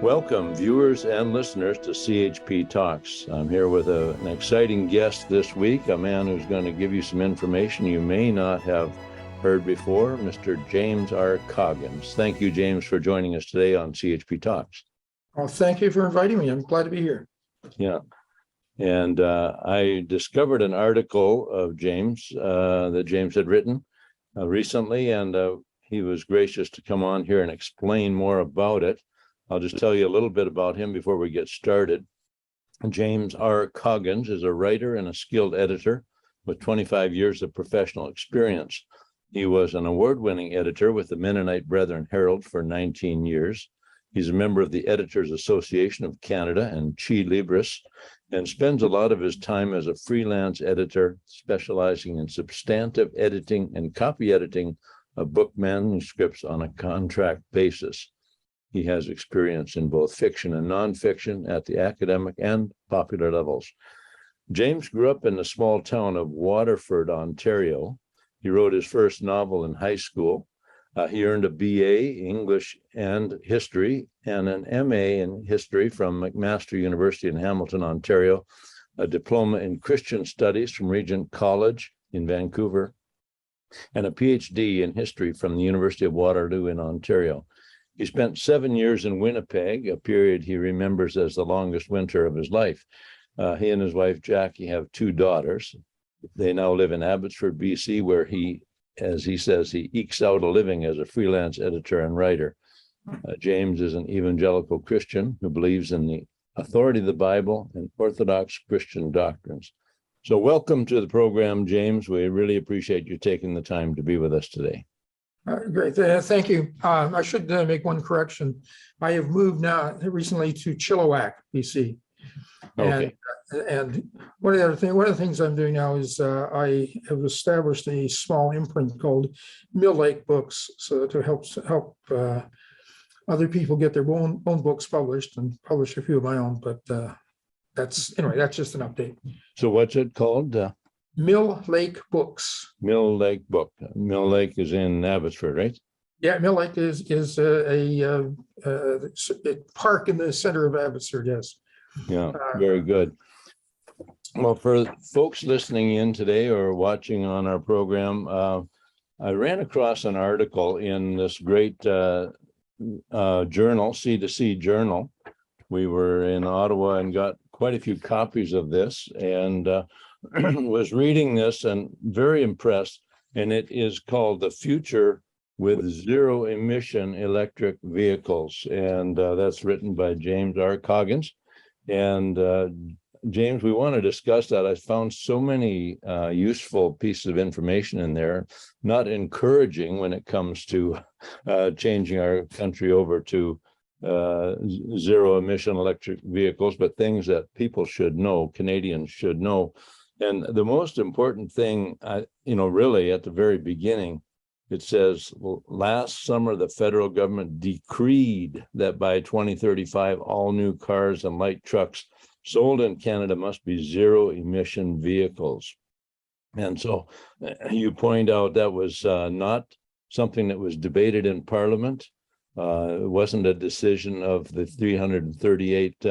Welcome, viewers and listeners, to CHP Talks. I'm here with an exciting guest this week, a man who's going to give you some information you may not have heard before, Mr. JamesRCoggins. Thank you, James, for joining us today on CHP Talks. Well, thank you for inviting me. I'm glad to be here. Yeah. And I discovered an article of James that James had written recently, and he was gracious to come on here and explain more about it. I'll just tell you a little bit about him before we get started. JamesRCoggins is a writer and a skilled editor with 25 years of professional experience. He was an award-winning editor with the Mennonite Brethren Herald for 19 years. He's a member of the Editors Association of Canada and Chi Libris, and spends a lot of his time as a freelance editor, specializing in substantive editing and copy editing of book manuscripts on a contract basis. He has experience in both fiction and nonfiction at the academic and popular levels. James grew up in the small town of Waterford, Ontario. He wrote his first novel in high school. He earned a BA English and History and an MA in History from McMaster University in Hamilton, Ontario, a diploma in Christian Studies from Regent College in Vancouver, and a PhD in History from the University of Waterloo in Ontario. He spent 7 years in Winnipeg, a period he remembers as the longest winter of his life. He and his wife, Jackie, have 2 daughters. They now live in Abbotsford, BC, where he, as he says, he ekes out a living as a freelance editor and writer. James is an evangelical Christian who believes in the authority of the Bible and Orthodox Christian doctrines. So welcome to the program, James. We really appreciate you taking the time to be with us today. Great. Thank you. I should make one correction. I have moved now recently to Chilliwack, BC. Okay. And one of the things I'm doing now is I have established a small imprint called Mill Lake Books, so to help other people get their own books published, and publish a few of my own. But that's just an update. So what's it called? Mill Lake Books. Mill Lake Book. Mill Lake is in Abbotsford, right? Yeah, Mill Lake is a park in the center of Abbotsford. Yes. Yeah, very good. Well, for folks listening in today or watching on our program, I ran across an article in this great journal, C2C Journal. We were in Ottawa and got quite a few copies of this, and was reading this and very impressed. And it is called The Future with Zero-Emission Electric Vehicles. And that's written by JamesRCoggins. And James, we want to discuss that. I found so many useful pieces of information in there, not encouraging when it comes to changing our country over to zero-emission electric vehicles, but things that people should know, Canadians should know. And the most important thing, really at the very beginning, it says, well, last summer, the federal government decreed that by 2035, all new cars and light trucks sold in Canada must be zero-emission vehicles. And so you point out that was not something that was debated in Parliament. It wasn't a decision of the 338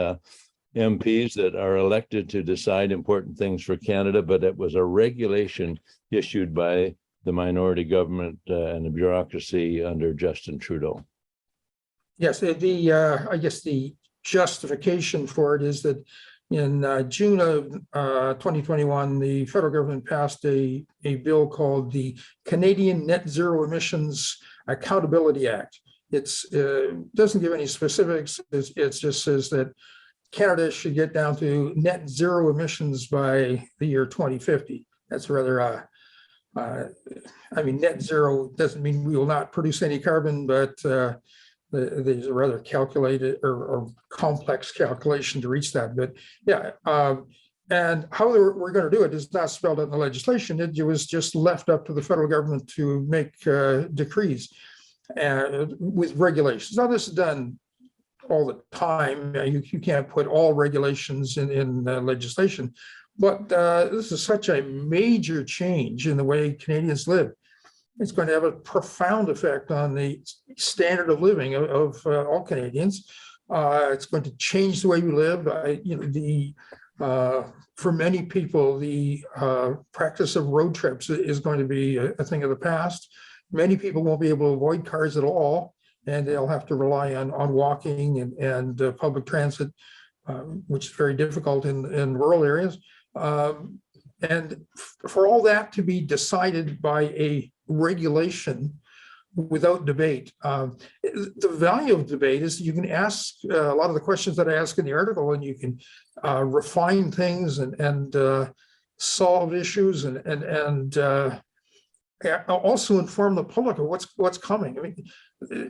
MPs that are elected to decide important things for Canada, but it was a regulation issued by the minority government and the bureaucracy under Justin Trudeau. Yes, I guess the justification for it is that in June of 2021, the federal government passed a bill called the Canadian Net Zero Emissions Accountability Act. It doesn't give any specifics. It just says that Canada should get down to net zero emissions by the year 2050. That's rather, net zero doesn't mean we will not produce any carbon, but there's a rather calculated or complex calculation to reach that. But yeah, and how we're going to do it is not spelled out in the legislation. It was just left up to the federal government to make decrees with regulations. Now, this is done all the time. You can't put all regulations in legislation, but this is such a major change in the way Canadians live. It's going to have a profound effect on the standard of living of all Canadians. It's going to change the way we live. For many people, the practice of road trips is going to be a thing of the past. Many people won't be able to avoid cars at all, and they'll have to rely on walking and public transit, which is very difficult in rural areas. And for all that to be decided by a regulation without debate, the value of debate is you can ask a lot of the questions that I ask in the article, and you can refine things and solve issues and also inform the public of what's coming. I mean,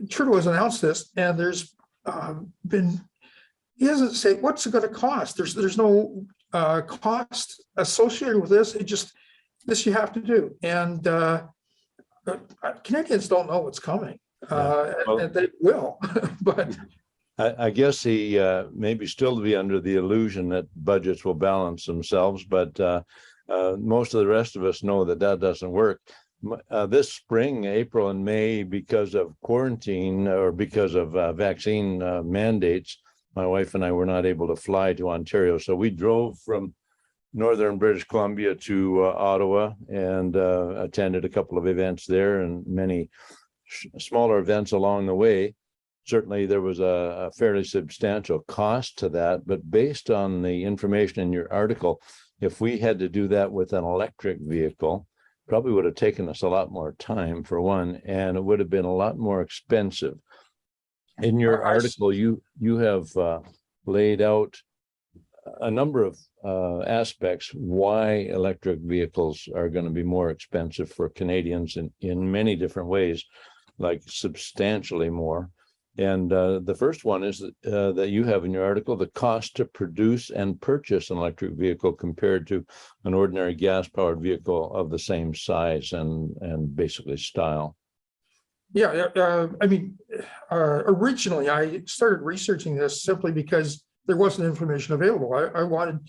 Trudeau has announced this, and there's he hasn't said what's it going to cost. There's no cost associated with this. This you have to do, and Canadians don't know what's coming, and they will. But I guess he maybe still be under the illusion that budgets will balance themselves, but most of the rest of us know that doesn't work. This spring, April and May, because of quarantine or because of vaccine mandates, my wife and I were not able to fly to Ontario. So we drove from northern British Columbia to Ottawa and attended a couple of events there and many smaller events along the way. Certainly there was a fairly substantial cost to that, but based on the information in your article, if we had to do that with an electric vehicle, probably would have taken us a lot more time, for one, and it would have been a lot more expensive. In your article, you have laid out a number of aspects why electric vehicles are going to be more expensive for Canadians in many different ways, like substantially more. And the first one is that you have in your article, the cost to produce and purchase an electric vehicle compared to an ordinary gas-powered vehicle of the same size and basically style. Yeah, I mean, originally I started researching this simply because there wasn't information available. I wanted,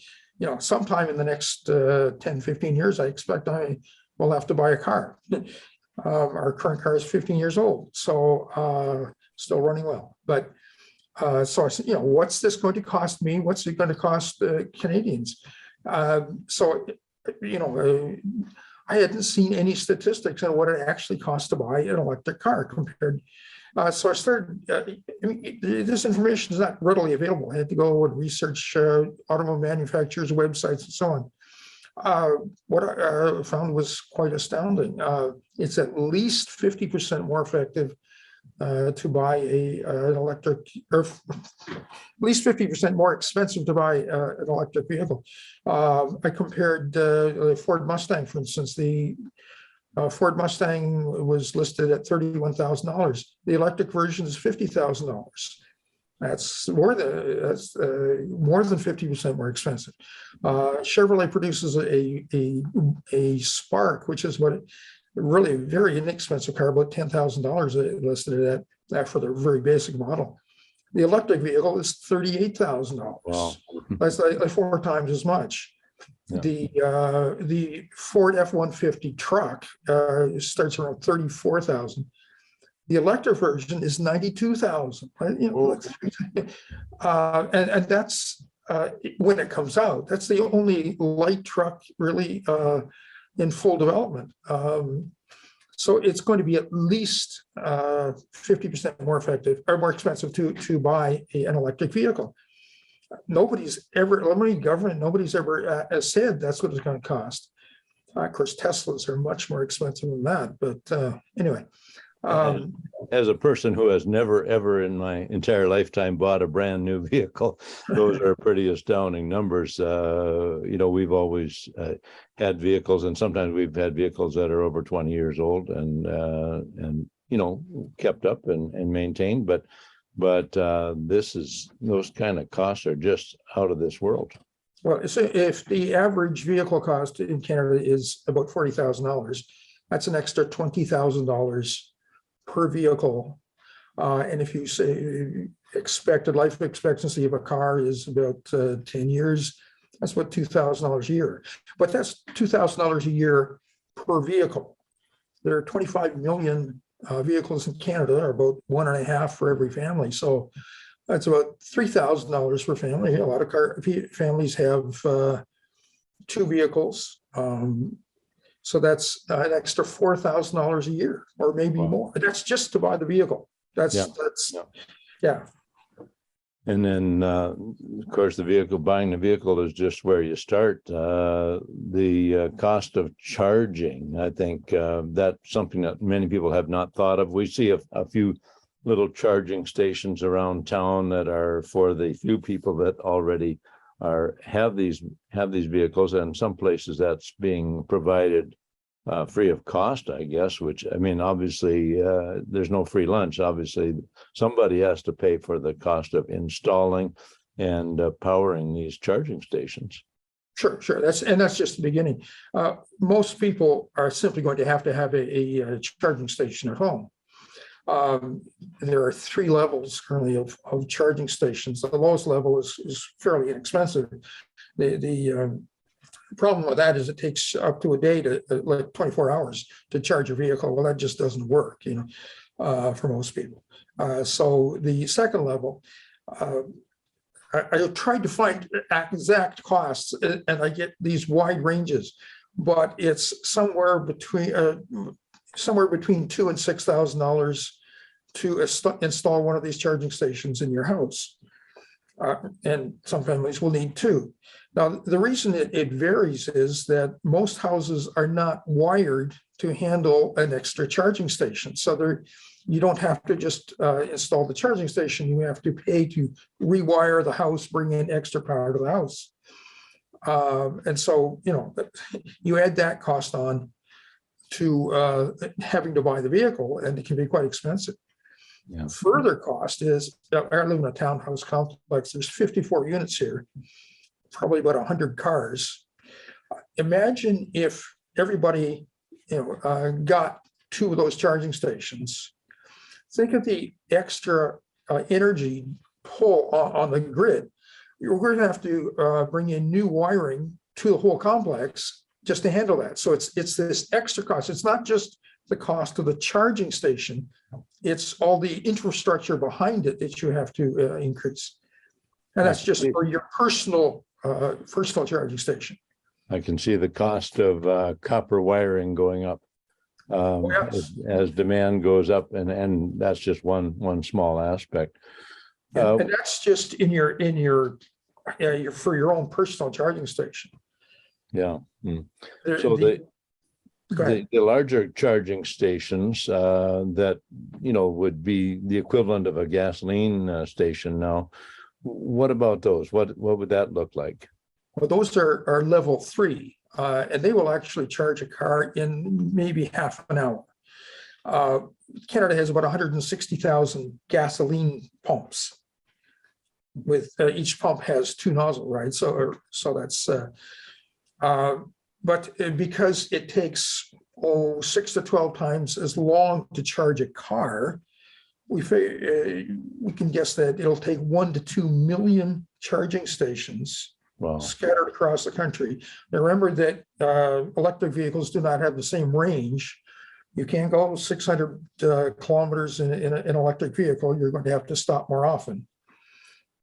sometime in the next 10, 15 years, I expect I will have to buy a car. Our current car is 15 years old, so still running well. But so I said, what's this going to cost me? What's it going to cost Canadians? I hadn't seen any statistics on what it actually costs to buy an electric car compared. So I started, this information is not readily available. I had to go and research automobile manufacturers' websites and so on. What I found was quite astounding. It's at least 50% more effective to buy an electric, or at least 50% more expensive to buy an electric vehicle. I compared the Ford Mustang, for instance. The Ford Mustang was listed at $31,000. The electric version is $50,000. That's more than 50% more expensive. Chevrolet produces a Spark, which is really a very inexpensive car, about $10,000 listed at that for the very basic model. The electric vehicle is $38,000. Wow. That's like 4 times as much. Yeah. The Ford F-150 truck starts around $34,000. The electric version is $92,000. And that's when it comes out. That's the only light truck really in full development. So it's going to be at least 50% more effective or more expensive to buy an electric vehicle. Nobody's ever said that's what it's going to cost. Of course, Teslas are much more expensive than that. But anyway. As a person who has never, ever in my entire lifetime bought a brand new vehicle, those are pretty astounding numbers. We've always had vehicles, and sometimes we've had vehicles that are over 20 years old and kept up and maintained. But those kind of costs are just out of this world. Well, so if the average vehicle cost in Canada is about $40,000, that's an extra $20,000 per vehicle. And if you say expected life expectancy of a car is about 10 years, that's about $2,000 a year. But that's $2,000 a year per vehicle. There are 25 million vehicles in Canada, or about 1.5 for every family. So That's about $3,000 per family. A lot of families have 2 vehicles. So that's an extra $4,000 a year, or maybe Wow. more. That's just to buy the vehicle. That's Yeah. yeah. And then, of course, buying the vehicle is just where you start. The cost of charging, I think that's something that many people have not thought of. We see a few little charging stations around town that are for the few people that already have these vehicles, and some places that's being provided free of cost, I guess, which, I mean, obviously there's no free lunch. Obviously somebody has to pay for the cost of installing and powering these charging stations. Sure. That's just the beginning. Most people are simply going to have a charging station at home. There are 3 levels currently of charging stations. The lowest level is fairly inexpensive. The problem with that is it takes up to a day to like 24 hours to charge a vehicle. Well, that just doesn't work, for most people. So the second level, I tried to find exact costs, and I get these wide ranges, but it's somewhere between $2,000 and $6,000 to install one of these charging stations in your house. And some families will need 2. Now, the reason it varies is that most houses are not wired to handle an extra charging station. So you don't have to just install the charging station. You have to pay to rewire the house, bring in extra power to the house. And so, you add that cost on to having to buy the vehicle, and it can be quite expensive. Yeah. Further cost is, I live in a townhouse complex. There's 54 units here, probably about 100 cars. Imagine if everybody, got 2 of those charging stations. Think of the extra energy pull on the grid. You're going to have to bring in new wiring to the whole complex just to handle that. So it's this extra cost. It's not just the cost of the charging station, it's all the infrastructure behind it that you have to increase. And that's just for your personal charging station. I can see the cost of copper wiring going up Yes. as demand goes up, and that's just one small aspect. And that's just in your for your own personal charging station. Yeah. So the larger charging stations that would be the equivalent of a gasoline station now. What about those? What would that look like? Well, those are level 3, and they will actually charge a car in maybe half an hour. Canada has about 160,000 gasoline pumps. With each pump has 2 nozzles, right? So that's. But because it takes 6 to 12 times as long to charge a car, we can guess that it'll take 1 to 2 million charging stations scattered across the country. Now, remember that electric vehicles do not have the same range. You can't go 600 kilometers in an electric vehicle. You're going to have to stop more often.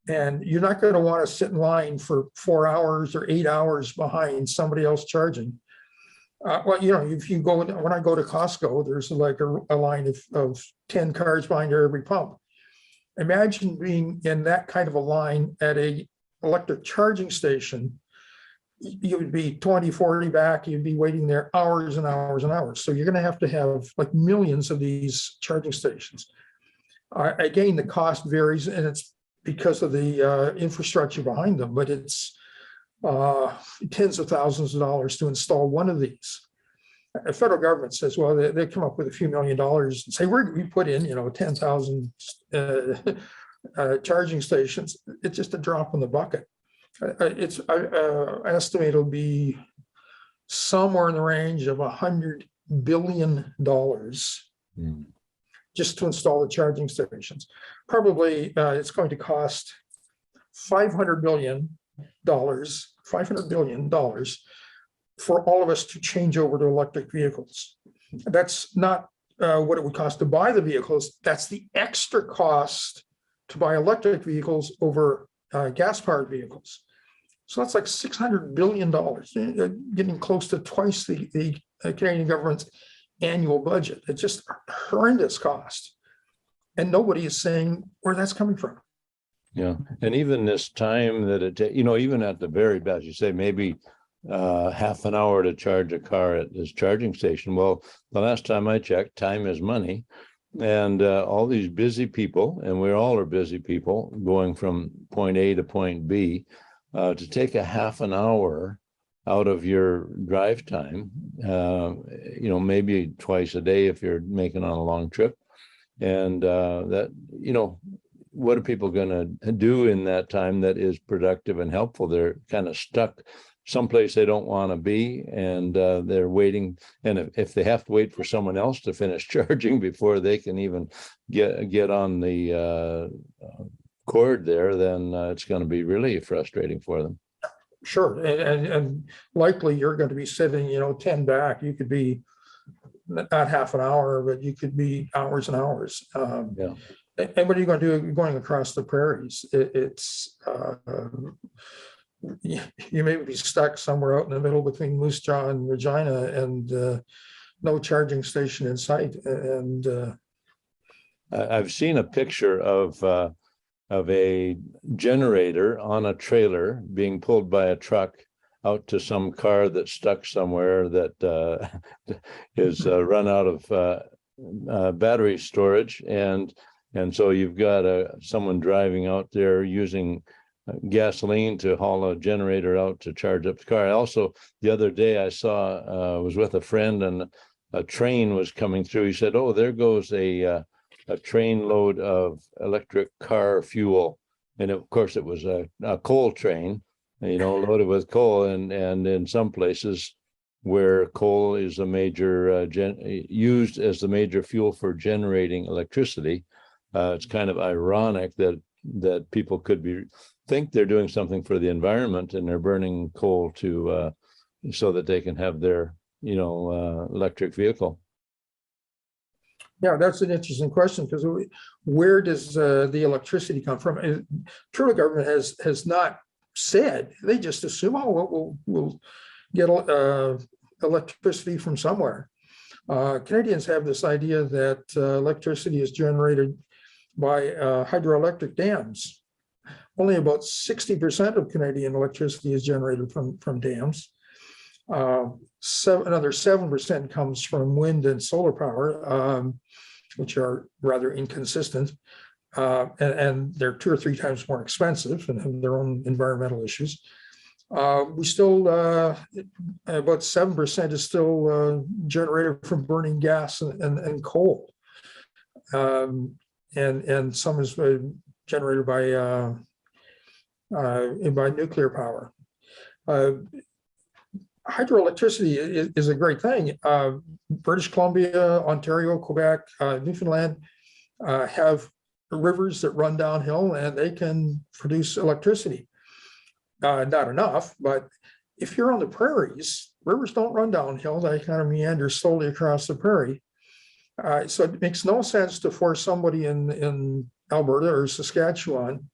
And you're not going to want to sit in line for 4 hours or 8 hours behind somebody else charging. Well, if you go, when I go to Costco, there's like a line of 10 cars behind every pump. Imagine being in that kind of a line at a electric charging station. You would be 20, 40 back. You'd be waiting there hours and hours and hours. So you're going to have like millions of these charging stations. Again, the cost varies, and it's because of the infrastructure behind them, but it's tens of thousands of dollars to install one of these. The federal government says, well, they come up with a few $1 million and say, we put in, 10,000 charging stations. It's just a drop in the bucket. I estimate it'll be somewhere in the range of $100 billion just to install the charging stations. Probably it's going to cost $500 billion for all of us to change over to electric vehicles. That's not what it would cost to buy the vehicles. That's the extra cost to buy electric vehicles over gas-powered vehicles. So that's like $600 billion, getting close to twice the Canadian government's annual budget. It's just a horrendous cost. And nobody is saying where that's coming from. Yeah. And even this time that even at the very best, you say maybe half an hour to charge a car at this charging station. Well, the last time I checked, time is money. And all these busy people, and we all are busy people, going from point A to point B, to take a half an hour out of your drive time, maybe twice a day if you're making on a long trip. And what are people going to do in that time that is productive and helpful? They're kind of stuck someplace they don't want to be, and they're waiting. And if they have to wait for someone else to finish charging before they can even get on the cord there, then it's going to be really frustrating for them. Sure, and likely you're going to be sitting, 10 back. You could be not half an hour, but you could be hours and hours. Yeah. And what are you going to do going across the prairies? You may be stuck somewhere out in the middle between Moose Jaw and Regina, and no charging station in sight. And I've seen a picture of a generator on a trailer being pulled by a truck out to some car that's stuck somewhere that is run out of battery storage, and so you've got someone driving out there using gasoline to haul a generator out to charge up the car. Also, the other day I saw, was with a friend, and a train was coming through. He said, "Oh, there goes a train load of electric car fuel," and of course it was a coal train, loaded with coal, and in some places where coal is a major used as the major fuel for generating electricity. It's kind of ironic that people could think they're doing something for the environment, and they're burning coal so that they can have their electric vehicle. Yeah, that's an interesting question, because where does the electricity come from? Trudeau government has not said. They just assume, we'll get electricity from somewhere. Canadians have this idea that electricity is generated by hydroelectric dams. Only about 60% of Canadian electricity is generated from dams. Another 7% comes from wind and solar power, which are rather inconsistent, and they're 2 or 3 times more expensive and have their own environmental issues. We still, about 7% is still generated from burning gas and coal, and some is generated by nuclear power. Hydroelectricity is a great thing. British Columbia, Ontario, Quebec, Newfoundland have rivers that run downhill, and they can produce electricity. Not enough, but if you're on the prairies, rivers don't run downhill. They kind of meander slowly across the prairie. So it makes no sense to force somebody in Alberta or Saskatchewan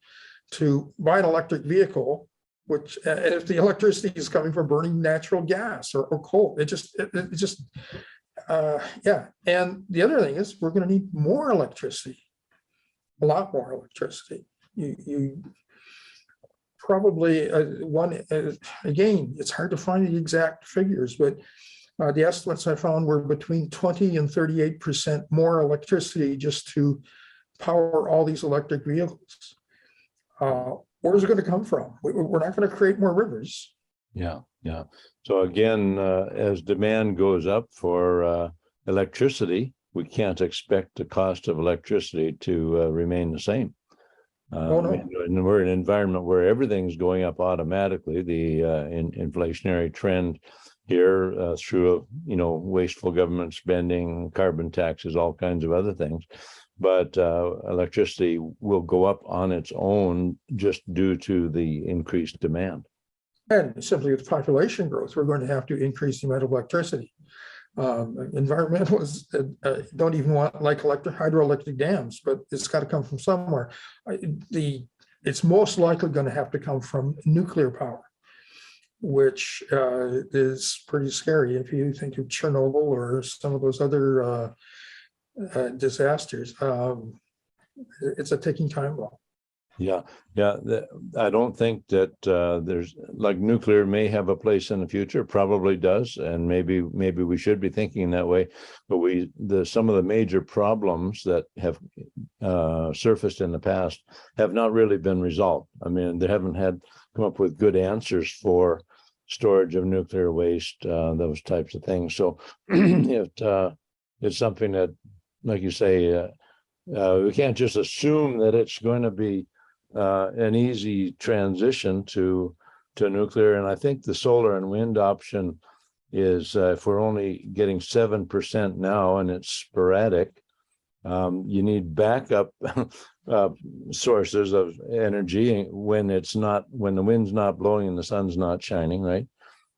to buy an electric vehicle, which if the electricity is coming from burning natural gas or coal. It just yeah. And the other thing is, we're going to need more electricity, a lot more electricity. You probably again, it's hard to find the exact figures, but the estimates I found were between 20 and 38% more electricity just to power all these electric vehicles. Where's it going to come from? We're not going to create more rivers. Yeah. So again, as demand goes up for electricity, we can't expect the cost of electricity to remain the same. No. And we're in an environment where everything's going up automatically. The inflationary trend here through wasteful government spending, carbon taxes, all kinds of other things. But electricity will go up on its own just due to the increased demand. And simply with population growth, we're going to have to increase the amount of electricity. Environmentalists don't even want like hydroelectric dams, but it's got to come from somewhere. It's most likely going to have to come from nuclear power, which is pretty scary if you think of Chernobyl or some of those other disasters. It's a ticking time bomb. Yeah. I don't think that there's like nuclear may have a place in the future, probably does, and maybe we should be thinking that way. But some of the major problems that have surfaced in the past have not really been resolved. I mean, they haven't come up with good answers for storage of nuclear waste, those types of things. So it's something that, like you say, we can't just assume that it's going to be an easy transition to nuclear. And I think the solar and wind option is, if we're only getting 7% now and it's sporadic, you need backup sources of energy when the wind's not blowing and the sun's not shining, right?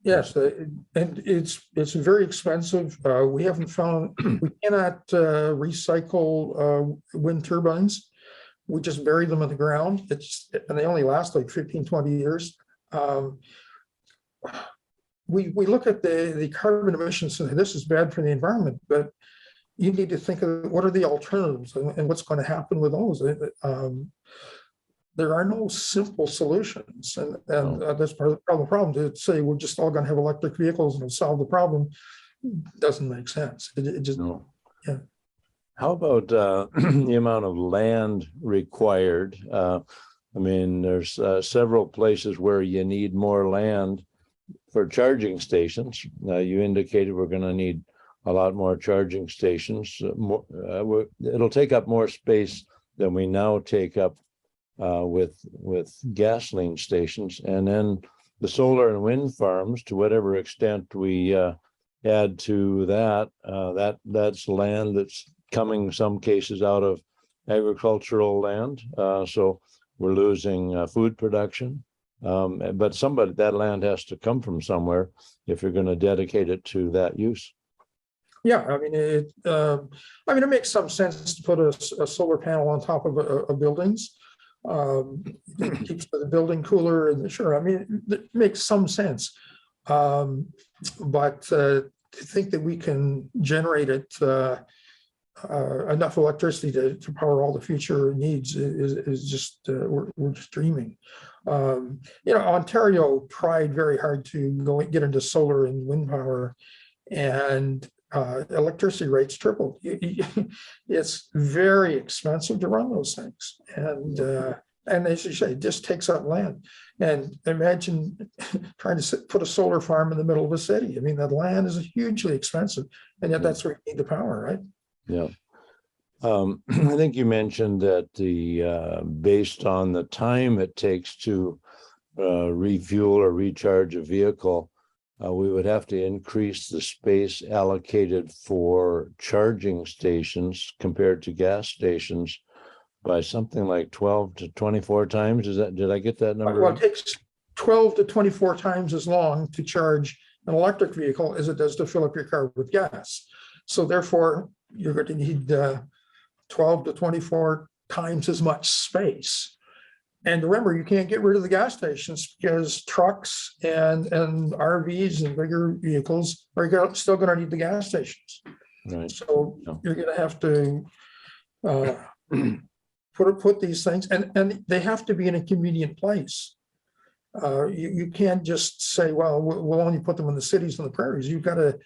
Yes, and it's very expensive. We haven't found, we cannot recycle wind turbines. We just bury them in the ground. And they only last like 15, 20 years. We look at the carbon emissions, and this is bad for the environment, but you need to think of what are the alternatives and what's going to happen with those. There are no simple solutions, and that's part of the problem. To say we're just all going to have electric vehicles and it'll solve the problem doesn't make sense. It just, no. Yeah. How about the amount of land required? I mean, there's several places where you need more land for charging stations. You indicated we're going to need a lot more charging stations. It'll take up more space than we now take up with gasoline stations. And then the solar and wind farms, to whatever extent we add to that's land that's coming some cases out of agricultural land. So we're losing food production. But that land has to come from somewhere if you're going to dedicate it to that use. Yeah, I mean, it makes some sense to put a solar panel on top of buildings. It keeps the building cooler, and sure, I mean, it makes some sense. But to think that we can generate enough electricity to power all the future needs is just we're just dreaming. Ontario tried very hard to get into solar and wind power, and electricity rates tripled. It's very expensive to run those things, and as you say, it just takes up land. And imagine trying to put a solar farm in the middle of a city. I mean, that land is hugely expensive, and yet that's where you need the power, right? Yeah. I think you mentioned that based on the time it takes to refuel or recharge a vehicle, we would have to increase the space allocated for charging stations compared to gas stations by something like 12 to 24 times. Did I get that number? Well, it takes 12 to 24 times as long to charge an electric vehicle as it does to fill up your car with gas. So therefore, you're going to need 12 to 24 times as much space. And remember, you can't get rid of the gas stations because trucks and RVs and bigger vehicles are still going to need the gas stations. Right. So you're going to have to put these things, and they have to be in a convenient place. You can't just say, well, we'll only put them in the cities and the prairies. You've got to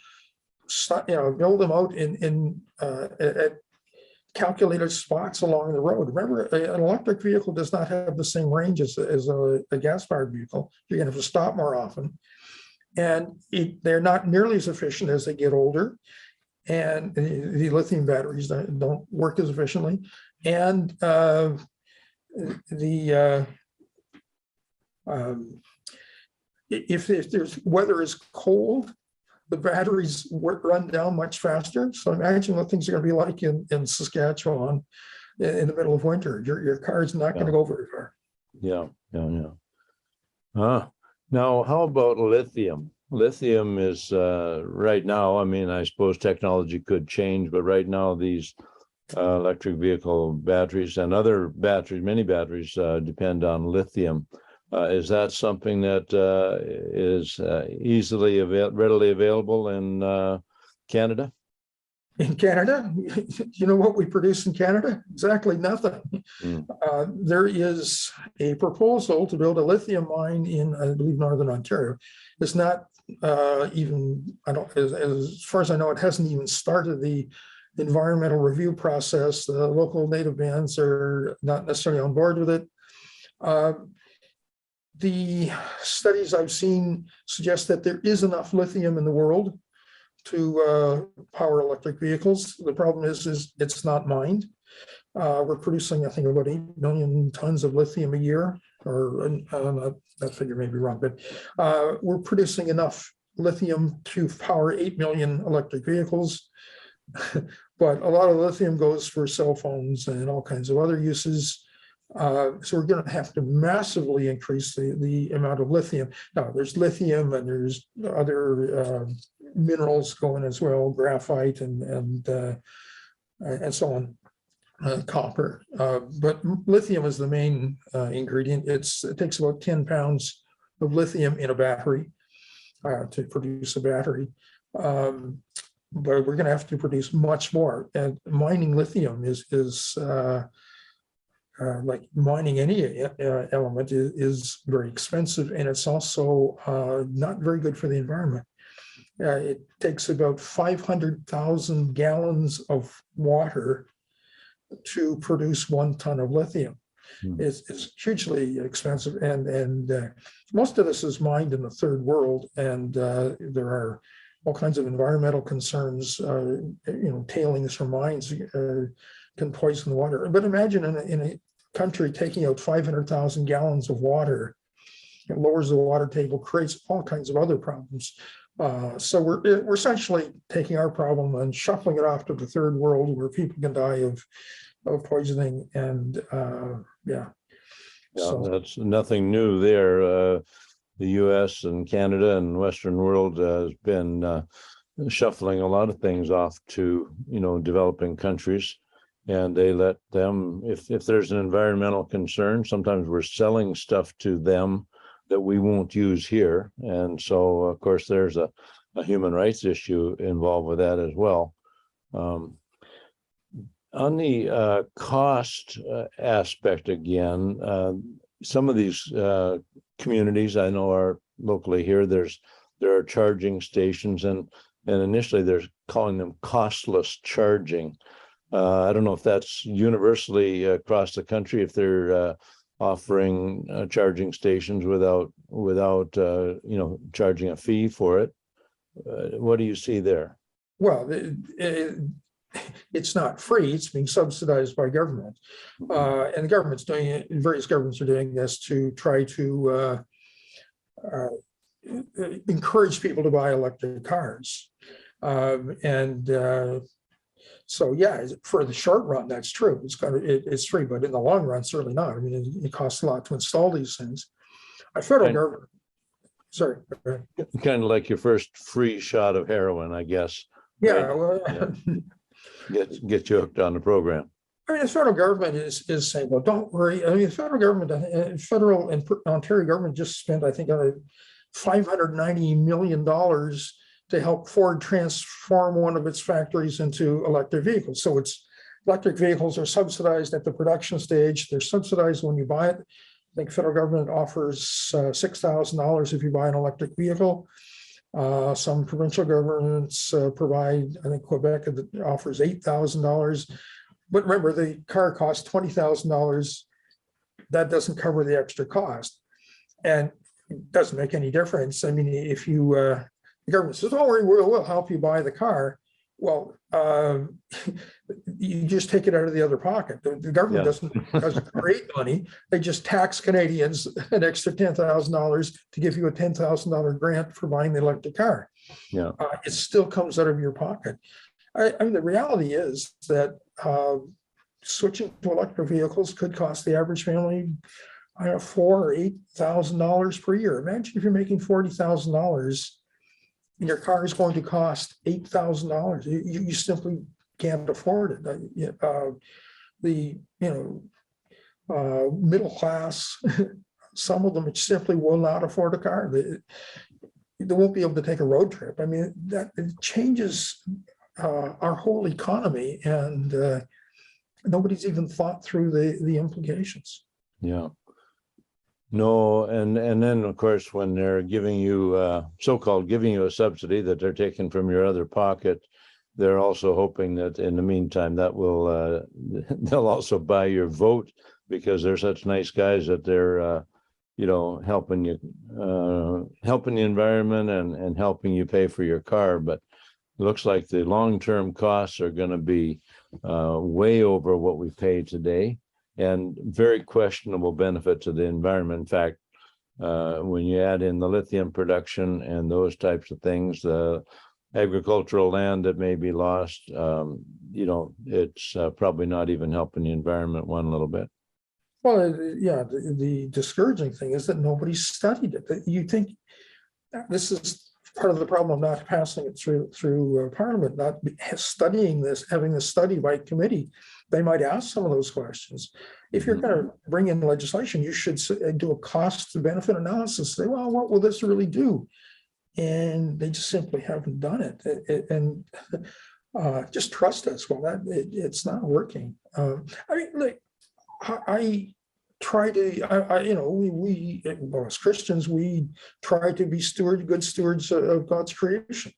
build them out at calculated spots along the road. Remember, an electric vehicle does not have the same range as a gas-fired vehicle. You're going to have to stop more often, and they're not nearly as efficient as they get older. And the lithium batteries don't work as efficiently. And if there's weather is cold, the batteries run down much faster. So imagine what things are going to be like in Saskatchewan in the middle of winter. Your car's not going to go very far. Yeah. Now, how about lithium? lithium is right now, I mean, I suppose technology could change, but right now these electric vehicle batteries and other batteries, many batteries depend on lithium. Is that something that is readily available in Canada? In Canada, you know what we produce in Canada? Exactly nothing. Mm. There is a proposal to build a lithium mine in, I believe, Northern Ontario. It's not even, as far as I know, it hasn't even started the environmental review process. The local native bands are not necessarily on board with it. The studies I've seen suggest that there is enough lithium in the world to power electric vehicles. The problem is it's not mined. We're producing, I think, about 8 million tons of lithium a year, or that figure may be wrong, but we're producing enough lithium to power 8 million electric vehicles. But a lot of lithium goes for cell phones and all kinds of other uses. So we're going to have to massively increase the amount of lithium. Now, there's lithium and there's other minerals going as well, graphite and so on, copper. But lithium is the main ingredient. It takes about 10 pounds of lithium in a battery to produce a battery. But we're going to have to produce much more. And mining lithium is like mining any element is very expensive, and it's also not very good for the environment. It takes about 500,000 gallons of water to produce 1 ton of lithium. It's hugely expensive, and most of this is mined in the third world, and there are all kinds of environmental concerns. Tailings from mines can poison the water. But imagine in a country taking out 500,000 gallons of water. It lowers the water table, creates all kinds of other problems. So we're essentially taking our problem and shuffling it off to the third world, where people can die of poisoning. And So that's nothing new there. The U.S. and Canada and Western world has been shuffling a lot of things off to developing countries. And they let them, if there's an environmental concern, sometimes we're selling stuff to them that we won't use here. And so, of course, there's a human rights issue involved with that as well. On the cost aspect again, some of these communities I know are locally here, there are charging stations, and initially they're calling them costless charging. I don't know if that's universally across the country, if they're offering charging stations without charging a fee for it. What do you see there? Well, it's not free. It's being subsidized by government, and the government's doing it. Various governments are doing this to try to encourage people to buy electric cars, So yeah, for the short run, that's true. It's free, but in the long run, certainly not. I mean, it costs a lot to install these things. Our federal government, sorry. Kind of like your first free shot of heroin, I guess. Yeah, right? well, yeah. Get you hooked on the program. I mean, the federal government is saying, well, don't worry. I mean, the federal government, federal and Ontario government just spent, I think, $590 million to help Ford transform one of its factories into electric vehicles. So electric vehicles are subsidized at the production stage. They're subsidized when you buy it. I think federal government offers $6,000 if you buy an electric vehicle. Some provincial governments provide, I think Quebec offers $8,000. But remember, the car costs $20,000. That doesn't cover the extra cost. And it doesn't make any difference. I mean, if the government says, don't worry, we'll help you buy the car. Well, you just take it out of the other pocket. The government doesn't create money. They just tax Canadians an extra $10,000 to give you a $10,000 grant for buying the electric car. Yeah, it still comes out of your pocket. I mean, the reality is that switching to electric vehicles could cost the average family, $4,000 or $8,000 per year. Imagine if you're making $40,000 and your car is going to cost $8,000. You simply can't afford it. Middle class, some of them simply will not afford a car. They won't be able to take a road trip. I mean, that it changes our whole economy, and nobody's even thought through the implications. Yeah. No, and then of course when they're giving you so-called giving you a subsidy that they're taking from your other pocket, they're also hoping that in the meantime that will they'll also buy your vote, because they're such nice guys that they're helping the environment and helping you pay for your car. But it looks like the long-term costs are going to be way over what we pay today, and very questionable benefit to the environment. In fact, when you add in the lithium production and those types of things, the agricultural land that may be lost, it's probably not even helping the environment one little bit. Well, yeah, the discouraging thing is that nobody's studied it. You think this is part of the problem of not passing it through Parliament, not studying this, having this study by committee. They might ask some of those questions. If you're going to bring in legislation, you should do a cost-benefit analysis. Say, well, what will this really do? And they just simply haven't done it. And just trust us. Well, it's not working. I try to, we as Christians, we try to be good stewards of God's creation.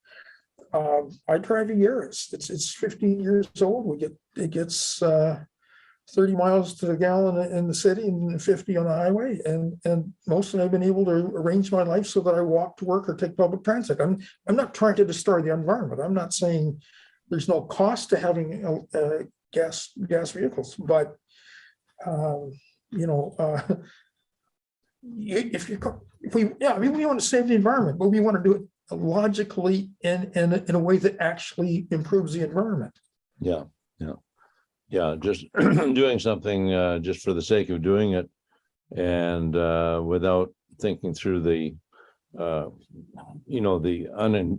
I drive a Yaris. It's 15 years old. It gets 30 miles to the gallon in the city and 50 on the highway. And mostly I've been able to arrange my life so that I walk to work or take public transit. I'm not trying to destroy the environment. I'm not saying there's no cost to having gas vehicles, but we want to save the environment, but we want to do it logically in a way that actually improves the environment. Yeah, just doing something just for the sake of doing it, and without thinking through the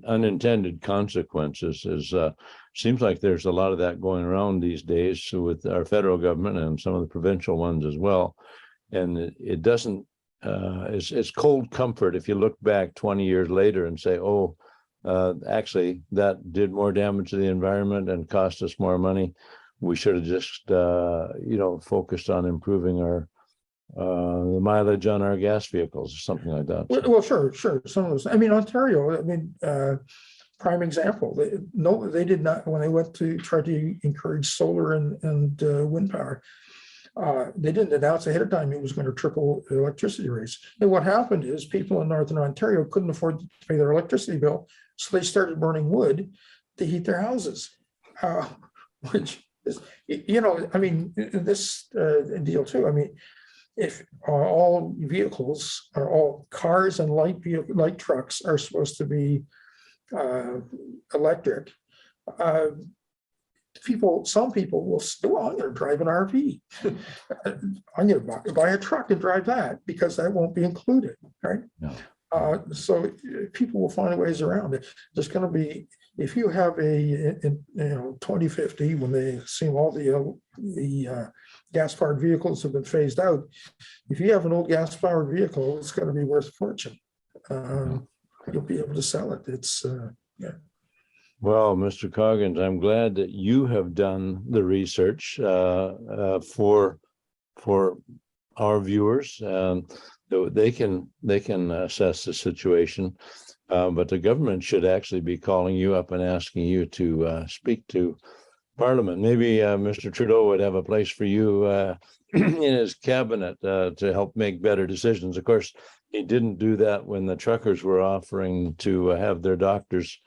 unintended consequences. Seems like there's a lot of that going around these days with our federal government and some of the provincial ones as well. And it doesn't, it's cold comfort if you look back 20 years later and say, actually that did more damage to the environment and cost us more money. We should have just, focused on improving the mileage on our gas vehicles or something like that. Well, sure. Some of those, Ontario, prime example. They did not, when they went to try to encourage solar and wind power, they didn't announce ahead of time it was going to triple electricity rates. And what happened is people in Northern Ontario couldn't afford to pay their electricity bill, so they started burning wood to heat their houses, which is, this deal too. If all vehicles, or all cars and light trucks are supposed to be electric, some people will say, well, I'm going to drive an RV. I'm going to buy a truck and drive that because that won't be included, right? No. So people will find ways around it. There's going to be, if you have in 2050, when they assume all the gas-powered vehicles have been phased out, if you have an old gas-powered vehicle, it's going to be worth a fortune. You'll be able to sell it. It's Well, Mr. Coggins, I'm glad that you have done the research for our viewers. They can assess the situation, but the government should actually be calling you up and asking you to speak to Parliament. Maybe Mr. Trudeau would have a place for you in his cabinet to help make better decisions. Of course, he didn't do that when the truckers were offering to have their doctors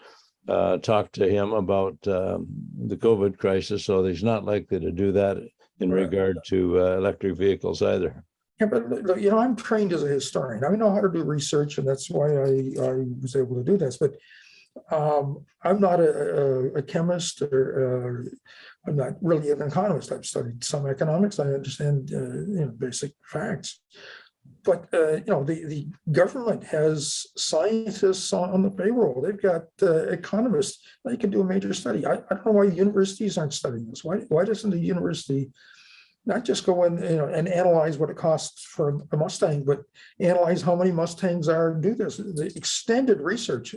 talk to him about the COVID crisis, so he's not likely to do that in regard to electric vehicles either. Yeah, but I'm trained as a historian. I know how to do research, and that's why I was able to do this. But I'm not a chemist, or I'm not really an economist. I've studied some economics. I understand basic facts. But the government has scientists on the payroll. They've got economists. They can do a major study. I don't know why the universities aren't studying this. Why doesn't the university not just go in, and analyze what it costs for a Mustang, but analyze how many Mustangs are, do this, the extended research.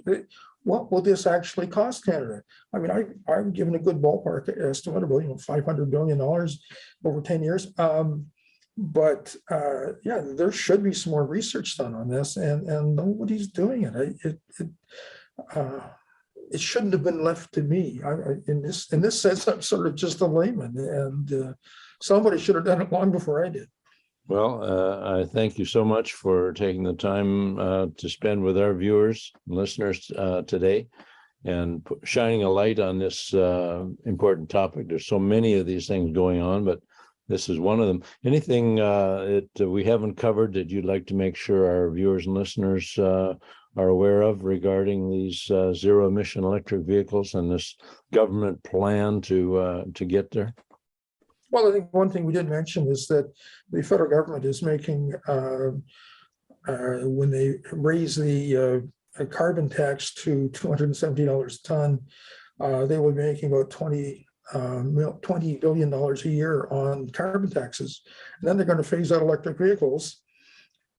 What will this actually cost Canada? I mean, I'm given a good ballpark estimate of $500 billion over 10 years. But there should be some more research done on this, and nobody's doing it. It shouldn't have been left to me. In this sense, I'm sort of just a layman, and somebody should have done it long before I did. Well, I thank you so much for taking the time to spend with our viewers and listeners today, and shining a light on this important topic. There's so many of these things going on, but this is one of them. Anything that we haven't covered that you'd like to make sure our viewers and listeners are aware of regarding these zero-emission electric vehicles and this government plan to get there? Well, I think one thing we didn't mention is that the federal government is making, when they raise the carbon tax to $270 a ton, they will be making about $20 billion a year on carbon taxes. And then they're going to phase out electric vehicles,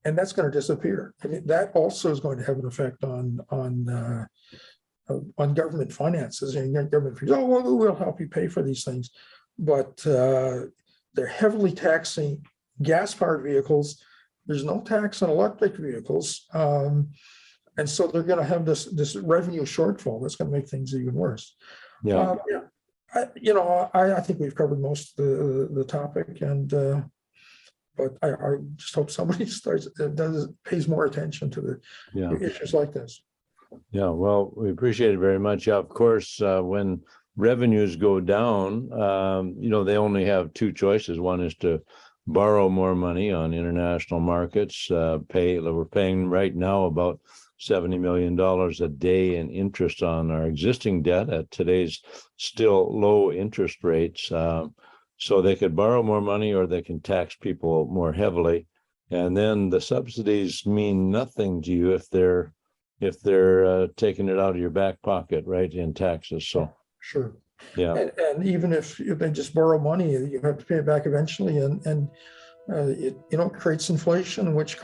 and that's going to disappear. I mean, that also is going to have an effect on government finances. And government fees, well, we'll help you pay for these things. But they're heavily taxing gas-powered vehicles. There's no tax on electric vehicles. And so they're going to have this revenue shortfall that's going to make things even worse. Yeah. I think we've covered most of the topic, and but I just hope somebody pays more attention to the issues like this. Yeah, well, we appreciate it very much. Yeah, of course, when revenues go down, they only have two choices. One is to borrow more money on international markets. We're paying right now about $70 million a day in interest on our existing debt at today's still low interest rates. So they could borrow more money, or they can tax people more heavily. And then the subsidies mean nothing to you if they're taking it out of your back pocket, right, in taxes. So sure. Yeah. And even if they just borrow money, you have to pay it back eventually, and it creates inflation, which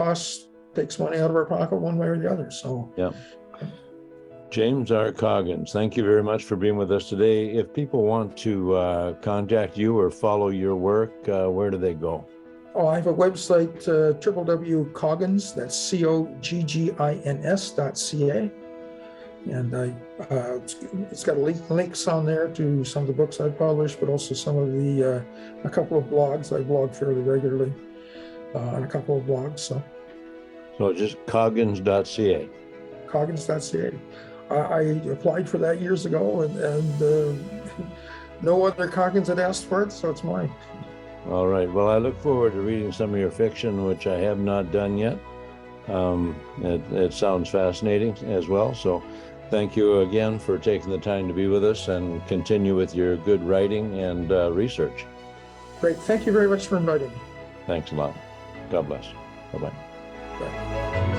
takes money out of our pocket one way or the other. So yeah. JamesRCoggins, thank you very much for being with us today. If people want to contact you or follow your work, where do they go? Oh, I have a website, www.coggins, that's COGGINS.ca. And it's got links on there to some of the books I've published, but also some of a couple of blogs. I blog fairly regularly on a couple of blogs. So just Coggins.ca. Coggins.ca. I applied for that years ago, and no other Coggins had asked for it, so it's mine. All right. Well, I look forward to reading some of your fiction, which I have not done yet. It sounds fascinating as well. So thank you again for taking the time to be with us, and continue with your good writing and research. Great. Thank you very much for inviting me. Thanks a lot. God bless. Bye-bye. Bye.